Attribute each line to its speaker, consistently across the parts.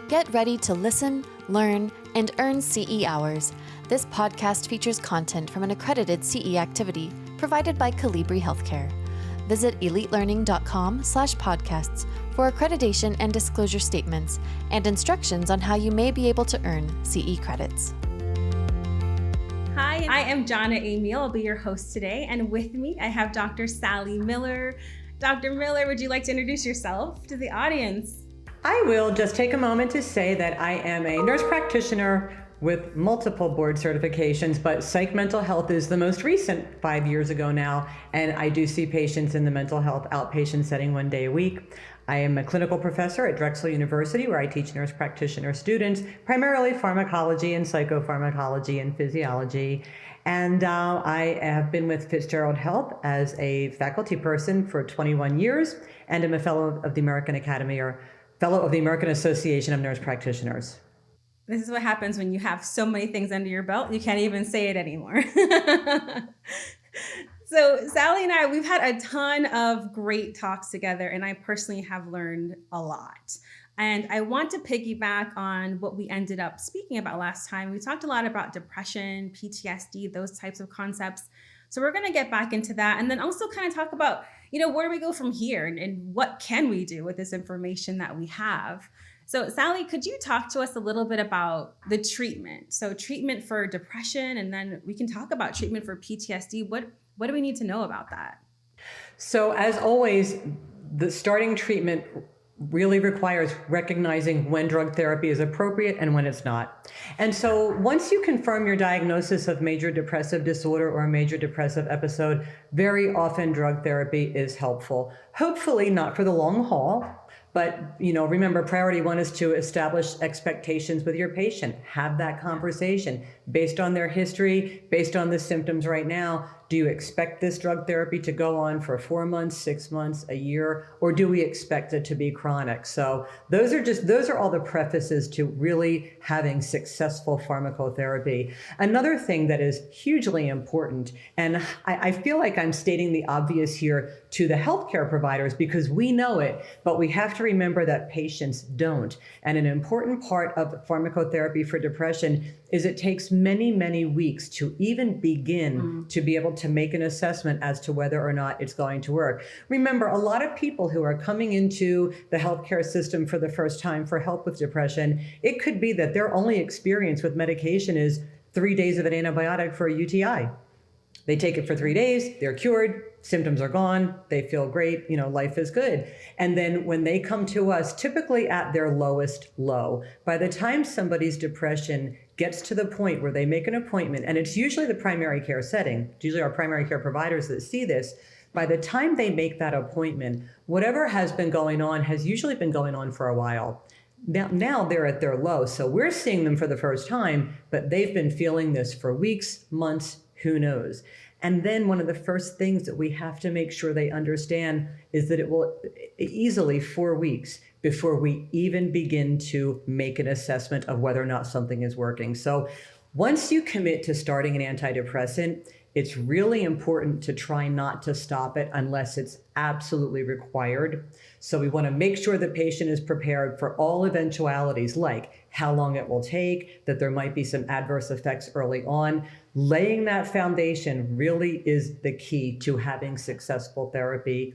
Speaker 1: Get ready to listen, learn, and earn CE hours. This podcast features content from an accredited CE activity provided by Calibri Healthcare. Visit elitelearning.com/podcasts for accreditation and disclosure statements and instructions on how you may be able to earn CE credits.
Speaker 2: Hi, I am Jonna Emil. I'll be your host today, and with me I have Dr. Sally Miller. Dr. Miller, would you like to introduce yourself to the audience?
Speaker 3: I will just take a moment to say that I am a nurse practitioner with multiple board certifications, but psych mental health is the most recent 5 years ago now, and I do see patients in the mental health outpatient setting 1 day a week. I am a clinical professor at Drexel University, where I teach nurse practitioner students, primarily pharmacology and psychopharmacology and physiology. And I have been with Fitzgerald Health as a faculty person for 21 years, and am a fellow of the American Academy or fellow of the American Association of Nurse Practitioners.
Speaker 2: This is what happens when you have so many things under your belt, you can't even say it anymore. So Sally and I, we've had a ton of great talks together, and I personally have learned a lot. And I want to piggyback on what we ended up speaking about last time. We talked a lot about depression, PTSD, those types of concepts. So we're going to get back into that, and then also kind of talk about, where do we go from here, and what can we do with this information that we have? So Sally, could you talk to us a little bit about the treatment? So treatment for depression, and then we can talk about treatment for PTSD. What do we need to know about that?
Speaker 3: So as always, the starting treatment really requires recognizing when drug therapy is appropriate and when it's not. And so once you confirm your diagnosis of major depressive disorder or a major depressive episode, very often drug therapy is helpful. Hopefully not for the long haul, but remember, priority one is to establish expectations with your patient. Have that conversation based on their history, based on the symptoms right now. Do you expect this drug therapy to go on for 4 months, 6 months, a year, or do we expect it to be chronic? So those are all the prefaces to really having successful pharmacotherapy. Another thing that is hugely important, and I feel like I'm stating the obvious here to the healthcare providers because we know it, but we have to remember that patients don't. And an important part of pharmacotherapy for depression is it takes many, many weeks to even begin to be able to make an assessment as to whether or not it's going to work. Remember, a lot of people who are coming into the healthcare system for the first time for help with depression, it could be that their only experience with medication is 3 days of an antibiotic for a UTI. They take it for 3 days, they're cured, symptoms are gone, they feel great, life is good. And then when they come to us, typically at their lowest low, by the time somebody's depression gets to the point where they make an appointment, and it's usually the primary care setting, it's usually our primary care providers that see this, by the time they make that appointment, whatever has been going on has usually been going on for a while. Now they're at their low, so we're seeing them for the first time, but they've been feeling this for weeks, months, who knows? And then one of the first things that we have to make sure they understand is that it will easily 4 weeks before we even begin to make an assessment of whether or not something is working. So once you commit to starting an antidepressant, it's really important to try not to stop it unless it's absolutely required. So we want to make sure the patient is prepared for all eventualities, like how long it will take, that there might be some adverse effects early on. Laying that foundation really is the key to having successful therapy,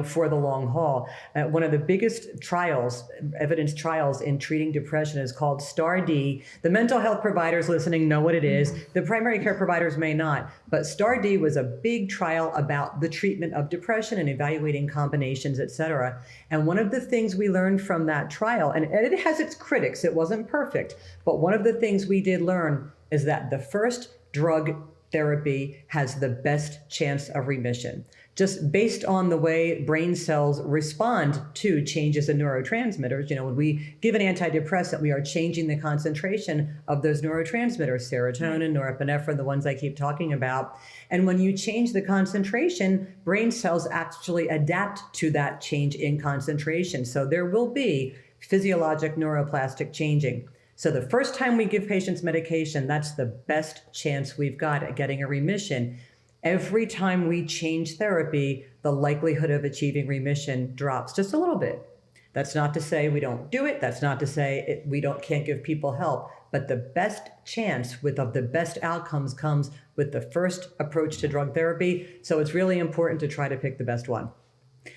Speaker 3: for the long haul. One of the biggest trials, evidence trials in treating depression is called STAR-D. The mental health providers listening know what it is. The primary care providers may not, but STAR-D was a big trial about the treatment of depression and evaluating combinations, et cetera. And one of the things we learned from that trial, and it has its critics, it wasn't perfect, but one of the things we did learn is that the first drug therapy has the best chance of remission, just based on the way brain cells respond to changes in neurotransmitters. When we give an antidepressant, we are changing the concentration of those neurotransmitters, serotonin, norepinephrine, the ones I keep talking about. And when you change the concentration, brain cells actually adapt to that change in concentration. So there will be physiologic neuroplastic changing. So the first time we give patients medication, that's the best chance we've got at getting a remission. Every time we change therapy, the likelihood of achieving remission drops just a little bit. That's not to say we don't do it. That's not to say we can't give people help. But the best chance of the best outcomes comes with the first approach to drug therapy. So it's really important to try to pick the best one.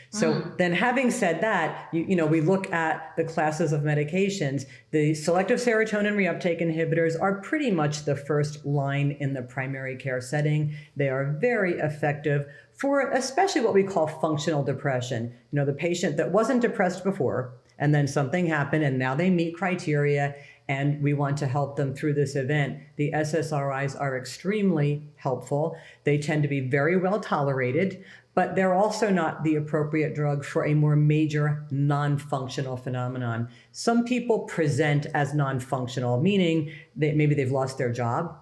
Speaker 3: So then having said that, we look at the classes of medications. The selective serotonin reuptake inhibitors are pretty much the first line in the primary care setting. They are very effective for especially what we call functional depression. The patient that wasn't depressed before, and then something happened and now they meet criteria and we want to help them through this event. The SSRIs are extremely helpful. They tend to be very well tolerated, but they're also not the appropriate drug for a more major non-functional phenomenon. Some people present as non-functional, meaning that maybe they've lost their job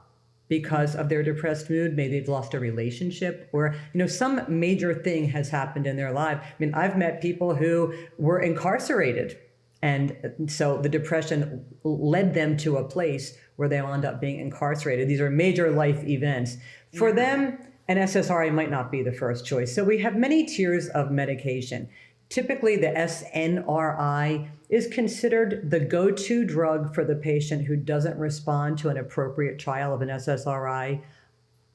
Speaker 3: because of their depressed mood, maybe they've lost a relationship, or some major thing has happened in their life. I've met people who were incarcerated, and so the depression led them to a place where they wound up being incarcerated. These are major life events. For them, an SSRI might not be the first choice. So we have many tiers of medication. Typically, the SNRI is considered the go-to drug for the patient who doesn't respond to an appropriate trial of an SSRI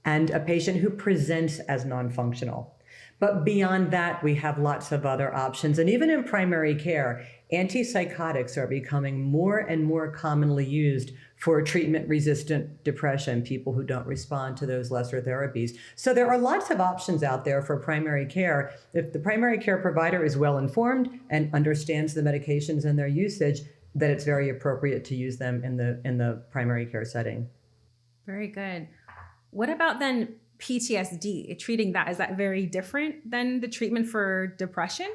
Speaker 3: and a patient who presents as non-functional. But beyond that, we have lots of other options. And even in primary care, antipsychotics are becoming more and more commonly used for treatment-resistant depression, people who don't respond to those lesser therapies. So there are lots of options out there for primary care. If the primary care provider is well-informed and understands the medications and their usage, then it's very appropriate to use them in the primary care setting.
Speaker 2: Very good. What about then PTSD? Treating that, is that very different than the treatment for depression?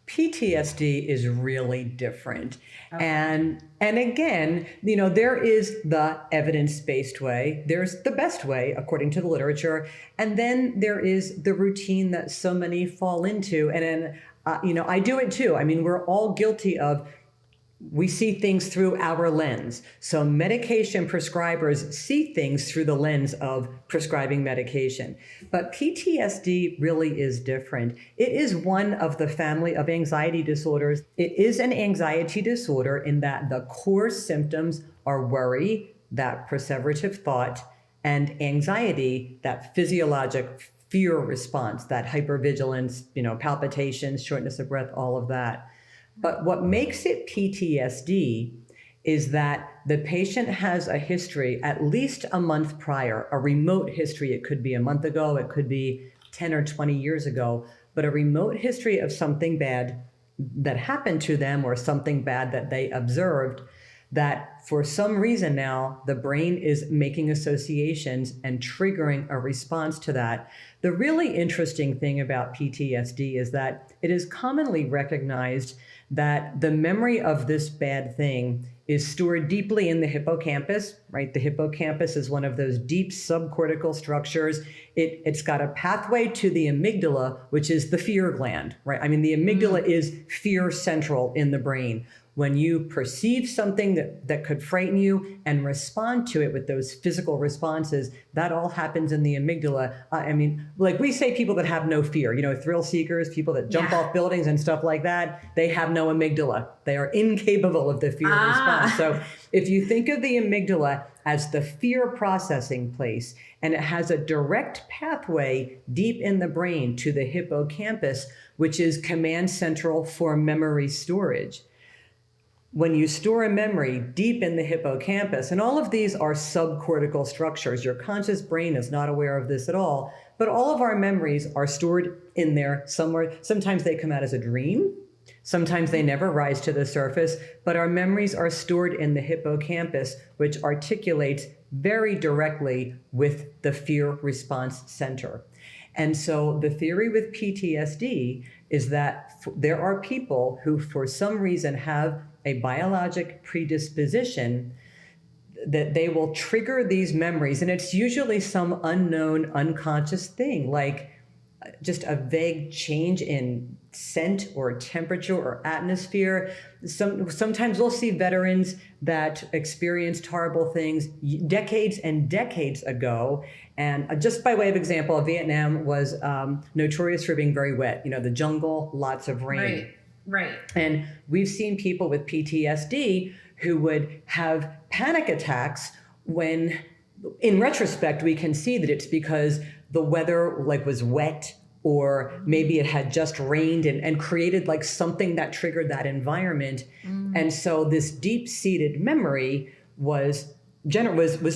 Speaker 3: PTSD is really different. Okay. And again, there is the evidence-based way, there's the best way according to the literature, and then there is the routine that so many fall into. And then, I do it too. We're all guilty of, we see things through our lens. So medication prescribers see things through the lens of prescribing medication. But PTSD really is different. It is one of the family of anxiety disorders. It is an anxiety disorder in that the core symptoms are worry, that perseverative thought, and anxiety, that physiologic fear response, that hypervigilance, palpitations, shortness of breath, all of that. But what makes it PTSD is that the patient has a history at least a month prior, a remote history. It could be a month ago, it could be 10 or 20 years ago, but a remote history of something bad that happened to them or something bad that they observed, that for some reason now the brain is making associations and triggering a response to that. The really interesting thing about PTSD is that it is commonly recognized that the memory of this bad thing is stored deeply in the hippocampus, right? The hippocampus is one of those deep subcortical structures. It's got a pathway to the amygdala, which is the fear gland, right? The amygdala is fear central in the brain. When you perceive something that could frighten you and respond to it with those physical responses, that all happens in the amygdala. Like we say, people that have no fear, thrill seekers, people that jump off buildings and stuff like that, they have no amygdala. They are incapable of the fear response. So if you think of the amygdala as the fear processing place, and it has a direct pathway deep in the brain to the hippocampus, which is command central for memory storage. When you store a memory deep in the hippocampus, and all of these are subcortical structures, your conscious brain is not aware of this at all, but all of our memories are stored in there somewhere. Sometimes they come out as a dream, sometimes they never rise to the surface, but our memories are stored in the hippocampus, which articulates very directly with the fear response center. And so the theory with PTSD is that there are people who, for some reason, have a biologic predisposition that they will trigger these memories. And it's usually some unknown unconscious thing, like just a vague change in scent or temperature or atmosphere. Sometimes we'll see veterans that experienced horrible things decades and decades ago, And just by way of example, Vietnam was notorious for being very wet. The jungle, lots of rain.
Speaker 2: Right.
Speaker 3: And we've seen people with PTSD who would have panic attacks when, in retrospect, we can see that it's because the weather was wet, or maybe it had just rained and created something that triggered that environment. And so this deep-seated memory was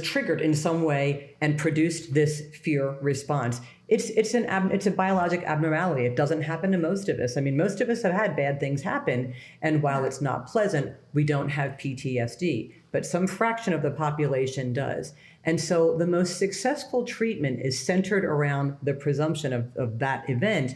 Speaker 3: triggered in some way and produced this fear response. It's a biologic abnormality. It doesn't happen to most of us. I mean, most of us have had bad things happen, and while it's not pleasant, we don't have PTSD, but some fraction of the population does. And so the most successful treatment is centered around the presumption of that event.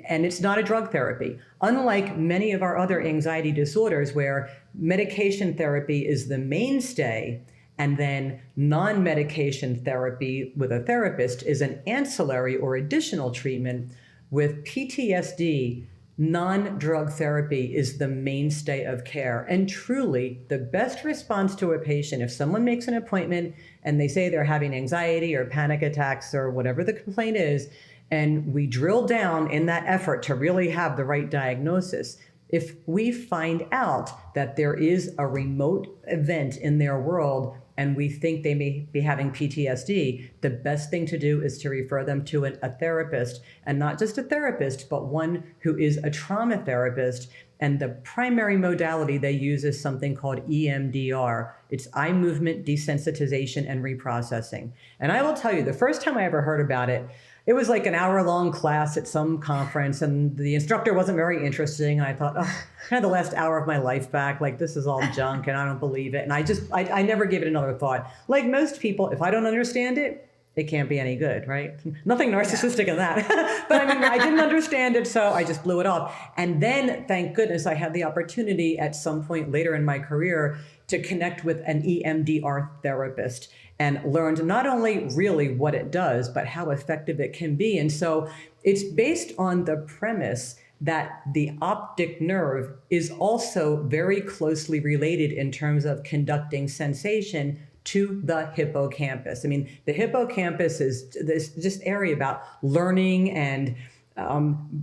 Speaker 3: And it's not a drug therapy. Unlike many of our other anxiety disorders where medication therapy is the mainstay, and then non-medication therapy with a therapist is an ancillary or additional treatment, with PTSD, non-drug therapy is the mainstay of care. And truly, the best response to a patient, if someone makes an appointment and they say they're having anxiety or panic attacks or whatever the complaint is, and we drill down in that effort to really have the right diagnosis, if we find out that there is a remote event in their world and we think they may be having PTSD, the best thing to do is to refer them to a therapist, and not just a therapist, but one who is a trauma therapist. And the primary modality they use is something called EMDR. It's eye movement desensitization and reprocessing. And I will tell you, the first time I ever heard about it, it was like an hour-long class at some conference, and the instructor wasn't very interesting. And I thought, oh, I had the last hour of my life back. This is all junk, and I don't believe it. And I never gave it another thought. Like most people, if I don't understand it, it can't be any good, right? Nothing narcissistic in that. But I mean, I didn't understand it, so I just blew it off. And then, thank goodness, I had the opportunity at some point later in my career to connect with an EMDR therapist, and learned not only really what it does, but how effective it can be. And so it's based on the premise that the optic nerve is also very closely related in terms of conducting sensation to the hippocampus. I mean, the hippocampus is this area about learning and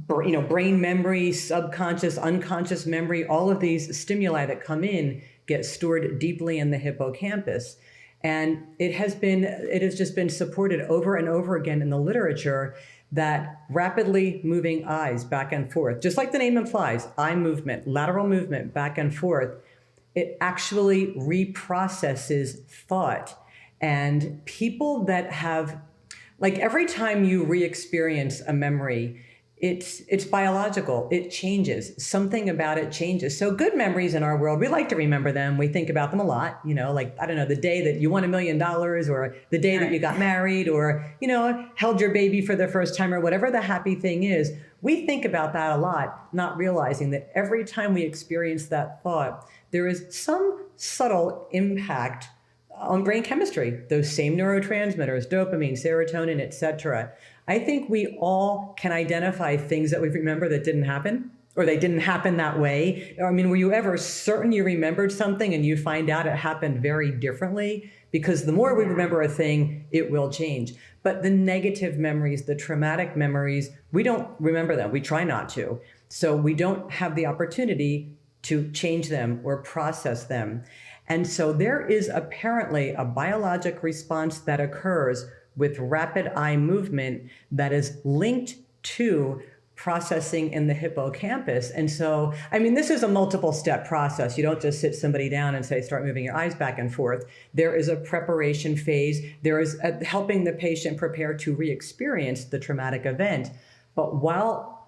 Speaker 3: brain memory, subconscious, unconscious memory. All of these stimuli that come in get stored deeply in the hippocampus. And it has just been supported over and over again in the literature that rapidly moving eyes back and forth, just like the name implies, eye movement, lateral movement back and forth, it actually reprocesses thought. And people that have, every time you re-experience a memory, it's biological. It changes. Something about it changes. So good memories in our world, we like to remember them. We think about them a lot, I don't know, the day that you won $1 million, or the day that you got married, or, held your baby for the first time, or whatever the happy thing is. We think about that a lot, not realizing that every time we experience that thought, there is some subtle impact on brain chemistry, those same neurotransmitters, dopamine, serotonin, etc. I think we all can identify things that we remember that didn't happen, or they didn't happen that way. I mean, were you ever certain you remembered something and you find out it happened very differently? Because the more we remember a thing, it will change. But the negative memories, the traumatic memories, we don't remember them. We try not to. So we don't have the opportunity to change them or process them. And so there is apparently a biologic response that occurs with rapid eye movement that is linked to processing in the hippocampus. And so, I mean, this is a multiple step process. You don't just sit somebody down and say, start moving your eyes back and forth. There is a preparation phase. There is helping the patient prepare to re-experience the traumatic event. But while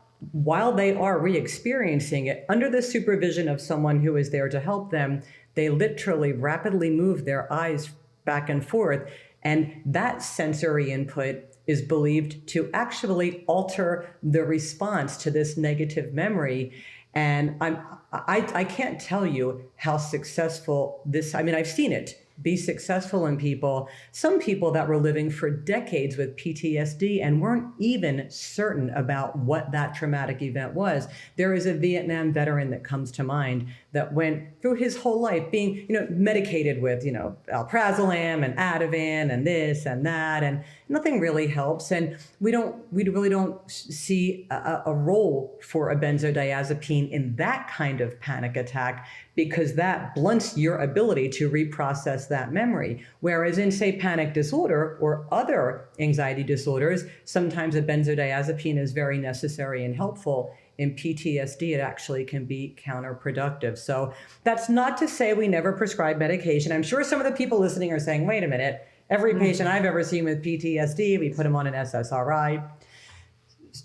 Speaker 3: they are re-experiencing it, under the supervision of someone who is there to help them, they literally rapidly move their eyes back and forth. And that sensory input is believed to actually alter the response to this negative memory. And I can't tell you how successful this, I mean, I've seen it be successful in people. Some people that were living for decades with PTSD and weren't even certain about what that traumatic event was. There is a Vietnam veteran that comes to mind that went through his whole life being, medicated with, alprazolam and Ativan and this and that, and nothing really helps. And we really don't see a role for a benzodiazepine in that kind of panic attack, because that blunts your ability to reprocess that memory. Whereas in, say, panic disorder or other anxiety disorders, sometimes a benzodiazepine is very necessary and helpful. In PTSD, it actually can be counterproductive. So that's not to say we never prescribe medication. I'm sure some of the people listening are saying, wait a minute, every patient I've ever seen with PTSD, we put them on an SSRI.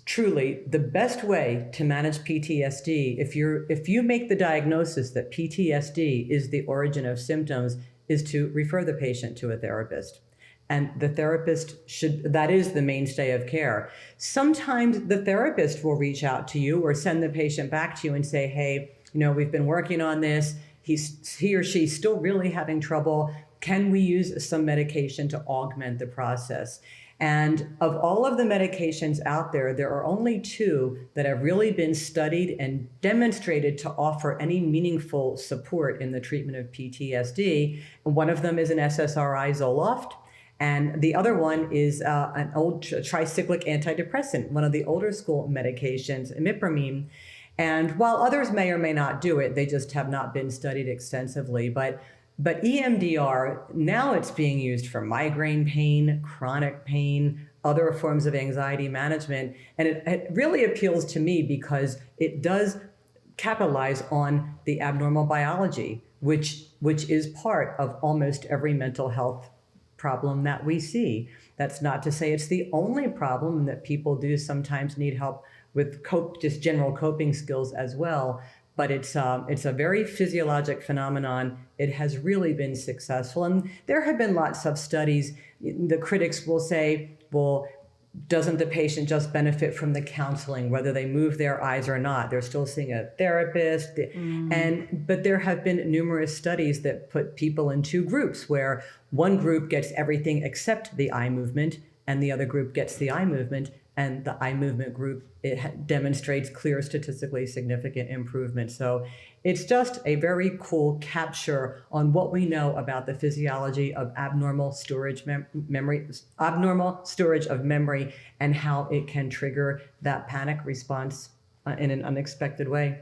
Speaker 3: Truly, the best way to manage PTSD, if you make the diagnosis that PTSD is the origin of symptoms, is to refer the patient to a therapist. And the therapist that is the mainstay of care. Sometimes the therapist will reach out to you or send the patient back to you and say, hey, we've been working on this. He or she's still really having trouble. Can we use some medication to augment the process? And of all of the medications out there, there are only 2 that have really been studied and demonstrated to offer any meaningful support in the treatment of PTSD. And one of them is an SSRI, Zoloft. And the other one is an old tricyclic antidepressant, one of the older school medications, imipramine. And while others may or may not do it, they just have not been studied extensively. But EMDR, now it's being used for migraine pain, chronic pain, other forms of anxiety management. And it really appeals to me because it does capitalize on the abnormal biology, which is part of almost every mental health problem that we see. That's not to say it's the only problem, that people do sometimes need help with just general coping skills as well. But it's a very physiologic phenomenon. It has really been successful. And there have been lots of studies. The critics will say, well, doesn't the patient just benefit from the counseling, whether they move their eyes or not? They're still seeing a therapist. But there have been numerous studies that put people in 2 groups, where one group gets everything except the eye movement, and the other group gets the eye movement. And the eye movement group, it demonstrates clear statistically significant improvement. So it's just a very cool capture on what we know about the physiology of abnormal storage of memory, and how it can trigger that panic response in an unexpected way.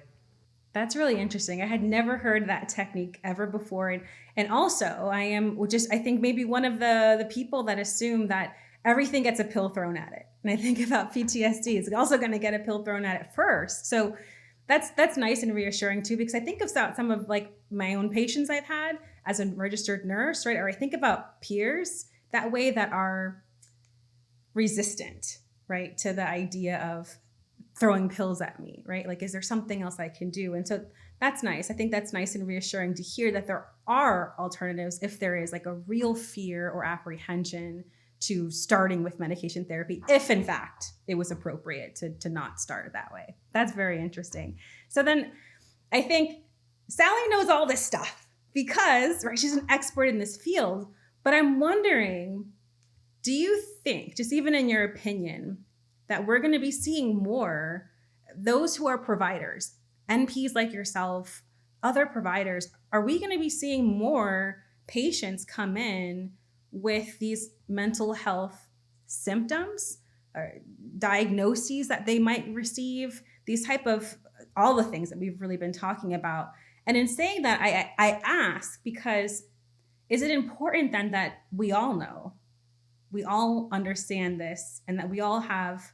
Speaker 2: That's really interesting. I had never heard that technique ever before. And also, I think maybe one of the people that assume that everything gets a pill thrown at it. And I think about PTSD, it's also going to get a pill thrown at it first. So that's nice and reassuring too, because I think of some of like my own patients I've had as a registered nurse, right? Or I think about peers that way that are resistant, right, to the idea of throwing pills at me, right? Like, is there something else I can do? And so that's nice. I think that's nice and reassuring to hear that there are alternatives if there is like a real fear or apprehension to starting with medication therapy, if in fact it was appropriate to not start that way. That's very interesting. So then I think Sally knows all this stuff because, right, she's an expert in this field, but I'm wondering, do you think, just even in your opinion, that we're going to be seeing more those who are providers, NPs like yourself, other providers, are we going to be seeing more patients come in with these mental health symptoms or diagnoses that they might receive, these type of, all the things that we've really been talking about? And in saying that, I ask because is it important then that we all know, we all understand this, and that we all have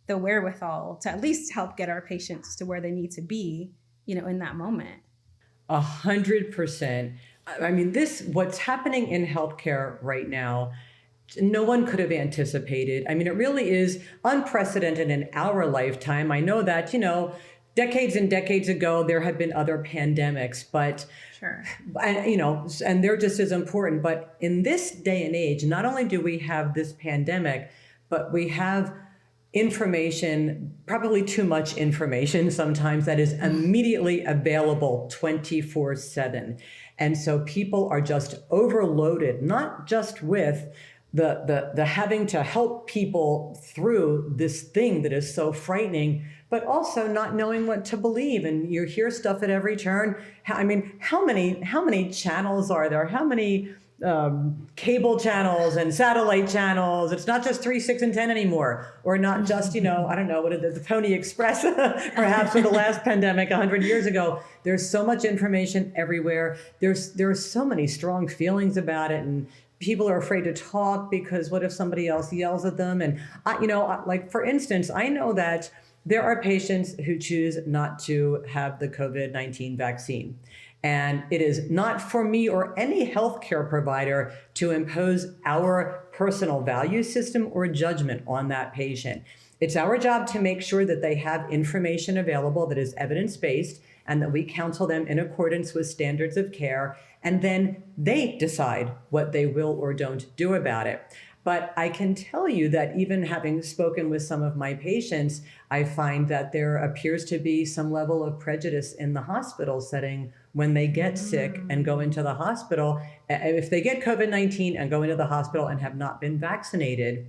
Speaker 2: the wherewithal to at least help get our patients to where they need to be, in that moment?
Speaker 3: 100%. I mean, what's happening in healthcare right now, no one could have anticipated. I mean, it really is unprecedented in our lifetime. I know that, decades and decades ago, there have been other pandemics, but
Speaker 2: sure,
Speaker 3: and they're just as important. But in this day and age, not only do we have this pandemic, but we have information, probably too much information sometimes, that is immediately available 24/7. And so people are just overloaded, not just with the having to help people through this thing that is so frightening, but also not knowing what to believe. And you hear stuff at every turn. I mean, how many channels are there? How many cable channels and satellite channels? It's not just 3, 6, and 10 anymore, or not just, I don't know, what the Pony Express, perhaps for the last pandemic 100 years ago. There's so much information everywhere. There are so many strong feelings about it, and people are afraid to talk because what if somebody else yells at them? And like for instance, I know that there are patients who choose not to have the COVID-19 vaccine. And it is not for me or any healthcare provider to impose our personal value system or judgment on that patient. It's our job to make sure that they have information available that is evidence-based and that we counsel them in accordance with standards of care. And then they decide what they will or don't do about it. But I can tell you that even having spoken with some of my patients, I find that there appears to be some level of prejudice in the hospital setting when they get sick and go into the hospital. If they get COVID-19 and go into the hospital and have not been vaccinated,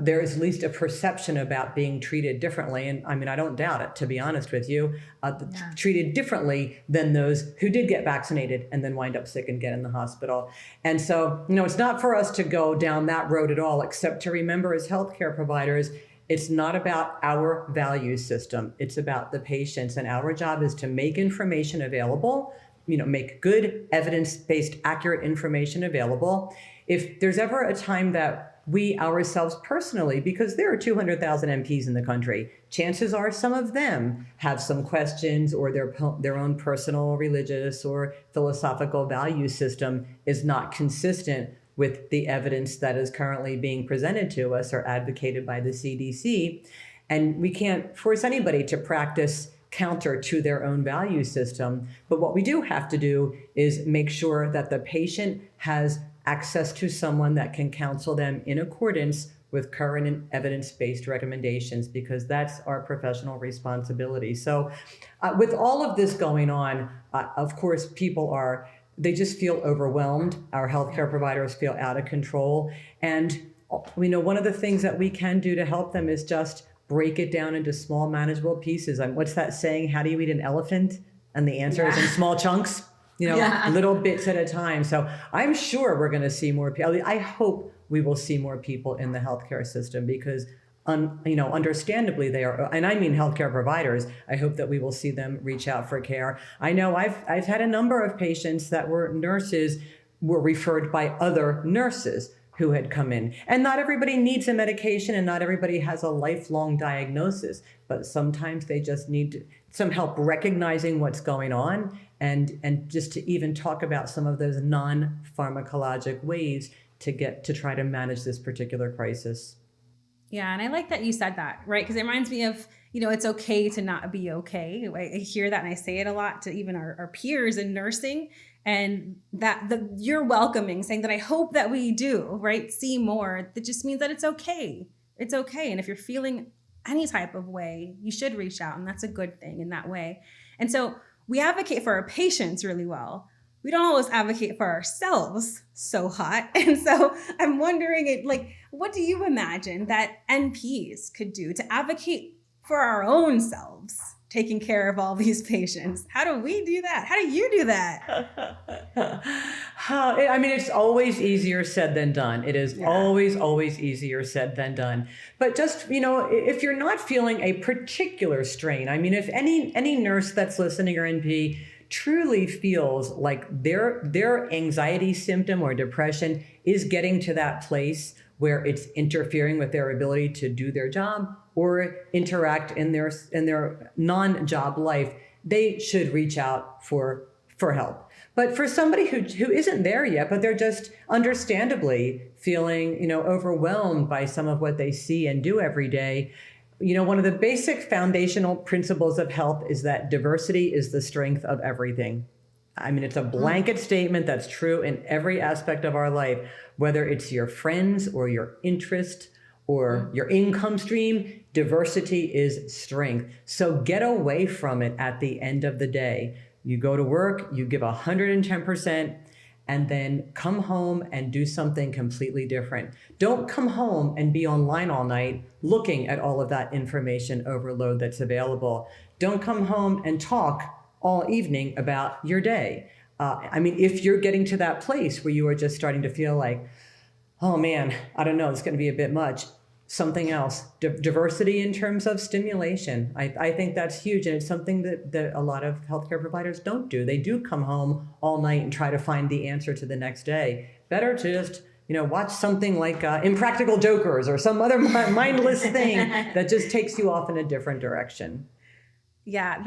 Speaker 3: there is at least a perception about being treated differently. And I mean, I don't doubt it, to be honest with you, treated differently than those who did get vaccinated and then wind up sick and get in the hospital. And so, it's not for us to go down that road at all, except to remember as healthcare providers, it's not about our value system. It's about the patients. And our job is to make information available, make good evidence-based, accurate information available. If there's ever a time that we ourselves personally, because there are 200,000 MPs in the country, chances are some of them have some questions, or their own personal, religious, or philosophical value system is not consistent with the evidence that is currently being presented to us or advocated by the CDC. And we can't force anybody to practice counter to their own value system. But what we do have to do is make sure that the patient has access to someone that can counsel them in accordance with current and evidence-based recommendations, because that's our professional responsibility. So with all of this going on, of course, they just feel overwhelmed. Our healthcare providers feel out of control. And one of the things that we can do to help them is just break it down into small, manageable pieces. And what's that saying? How do you eat an elephant? And the answer is in small chunks. Little bits at a time. So I'm sure we're going to see more people. I hope we will see more people in the healthcare system, because, understandably they are, and I mean healthcare providers. I hope that we will see them reach out for care. I know I've had a number of patients that were nurses, were referred by other nurses who had come in. And not everybody needs a medication, and not everybody has a lifelong diagnosis, but sometimes they just need some help recognizing what's going on, and just to even talk about some of those non-pharmacologic ways to try to manage this particular crisis.
Speaker 2: Yeah, and I like that you said that, right? Because it reminds me of, it's okay to not be okay. I hear that, and I say it a lot to even our peers in nursing, and that you're welcoming, saying that I hope that we do, right? See more. That just means that it's okay. It's okay. And if you're feeling any type of way, you should reach out, and that's a good thing in that way. And so we advocate for our patients really well. We don't always advocate for ourselves so hot. And so I'm wondering, what do you imagine that NPs could do to advocate for our own selves, taking care of all these patients? How do we do that? How do you do that?
Speaker 3: I mean, it's always easier said than done. It is always easier said than done. But just, if you're not feeling a particular strain, I mean, if any nurse that's listening or NP truly feels like their anxiety symptom or depression is getting to that place where it's interfering with their ability to do their job or interact in their non-job life, they should reach out for help. But for somebody who isn't there yet, but they're just understandably feeling, overwhelmed by some of what they see and do every day, one of the basic foundational principles of health is that diversity is the strength of everything. I mean, it's a blanket statement that's true in every aspect of our life, whether it's your friends or your interest or your income stream, diversity is strength. So get away from it at the end of the day. You go to work, you give 110%, and then come home and do something completely different. Don't come home and be online all night looking at all of that information overload that's available. Don't come home and talk all evening about your day. If you're getting to that place where you are just starting to feel like, oh man, I don't know, it's going to be a bit much, something else. Diversity in terms of stimulation. I think that's huge. And it's something that a lot of healthcare providers don't do. They do come home all night and try to find the answer to the next day. Better to just, watch something like Impractical Jokers or some other mindless thing that just takes you off in a different direction.
Speaker 2: Yeah,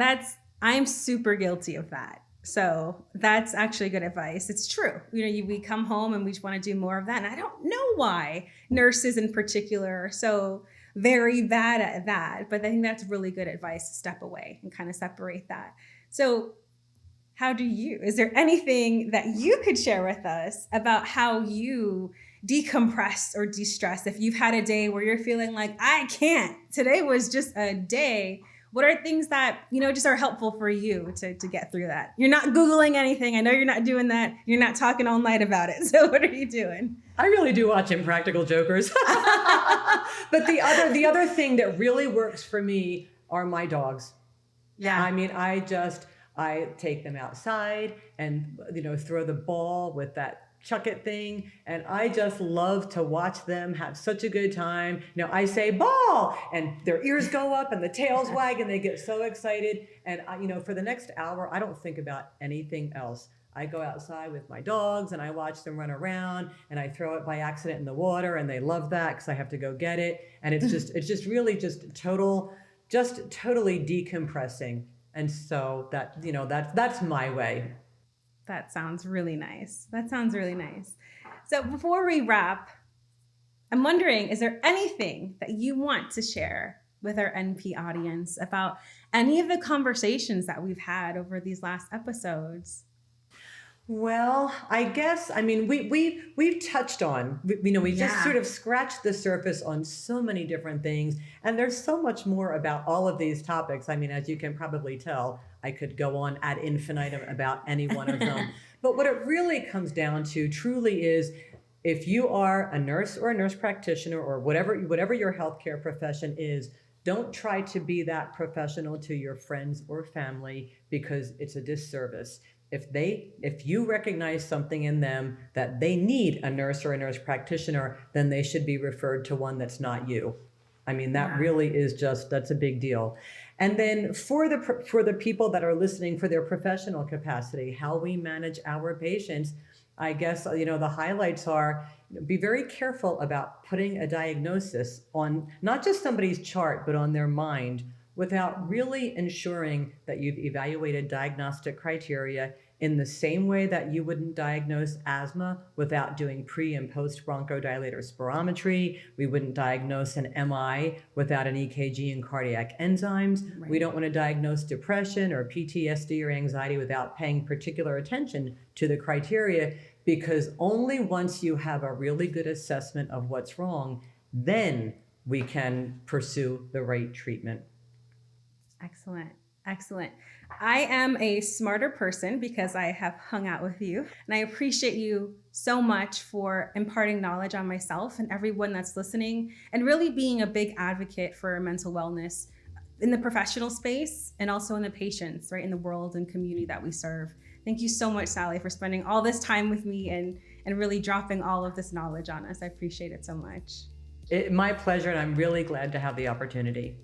Speaker 2: I'm super guilty of that. So that's actually good advice. It's true. We come home and we just want to do more of that. And I don't know why nurses in particular are so very bad at that. But I think that's really good advice to step away and kind of separate that. So is there anything that you could share with us about how you decompress or de-stress? If you've had a day where you're feeling like, I can't, today was just a day. What are things that, just are helpful for you to get through that? You're not Googling anything. I know you're not doing that. You're not talking all night about it. So what are you doing?
Speaker 3: I really do watch Impractical Jokers. But the other thing that really works for me are my dogs.
Speaker 2: Yeah.
Speaker 3: I take them outside and, throw the ball with that chuck it thing. And I just love to watch them have such a good time. I say ball and their ears go up and the tails wag and they get so excited. And for the next hour, I don't think about anything else. I go outside with my dogs and I watch them run around and I throw it by accident in the water and they love that because I have to go get it. And it's just really totally decompressing. And so that's my way.
Speaker 2: That sounds really nice. So before we wrap, I'm wondering, is there anything that you want to share with our NP audience about any of the conversations that we've had over these last episodes?
Speaker 3: Well, I guess, we've touched on, we just sort of scratched the surface on so many different things. And there's so much more about all of these topics. As you can probably tell, I could go on ad infinitum about any one of them. But what it really comes down to truly is, if you are a nurse or a nurse practitioner or whatever your healthcare profession is, don't try to be that professional to your friends or family, because it's a disservice. If you recognize something in them that they need a nurse or a nurse practitioner, then they should be referred to one that's not you. Really is that's a big deal. And then for the people that are listening, for their professional capacity, how we manage our patients, I guess, the highlights are, be very careful about putting a diagnosis on not just somebody's chart, but on their mind, without really ensuring that you've evaluated diagnostic criteria in the same way that you wouldn't diagnose asthma without doing pre and post bronchodilator spirometry. We wouldn't diagnose an MI without an EKG and cardiac enzymes. Right. We don't want to diagnose depression or PTSD or anxiety without paying particular attention to the criteria, because only once you have a really good assessment of what's wrong, then we can pursue the right treatment.
Speaker 2: Excellent. I am a smarter person because I have hung out with you, and I appreciate you so much for imparting knowledge on myself and everyone that's listening, and really being a big advocate for mental wellness in the professional space and also in the patients, right, in the world and community that we serve. Thank you so much, Sally, for spending all this time with me and really dropping all of this knowledge on us. I appreciate it so much.
Speaker 3: My pleasure, and I'm really glad to have the opportunity.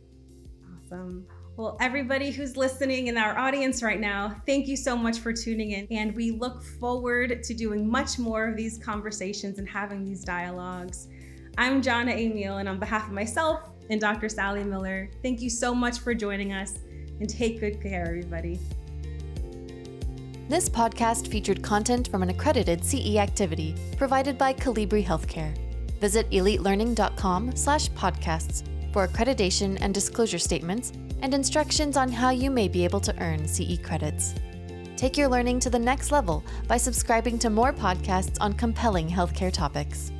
Speaker 2: Awesome. Well, everybody who's listening in our audience right now, thank you so much for tuning in. And we look forward to doing much more of these conversations and having these dialogues. I'm Jana Emil, and on behalf of myself and Dr. Sally Miller, thank you so much for joining us, and take good care, everybody.
Speaker 1: This podcast featured content from an accredited CE activity provided by Calibri Healthcare. Visit elitelearning.com/podcasts for accreditation and disclosure statements and instructions on how you may be able to earn CE credits. Take your learning to the next level by subscribing to more podcasts on compelling healthcare topics.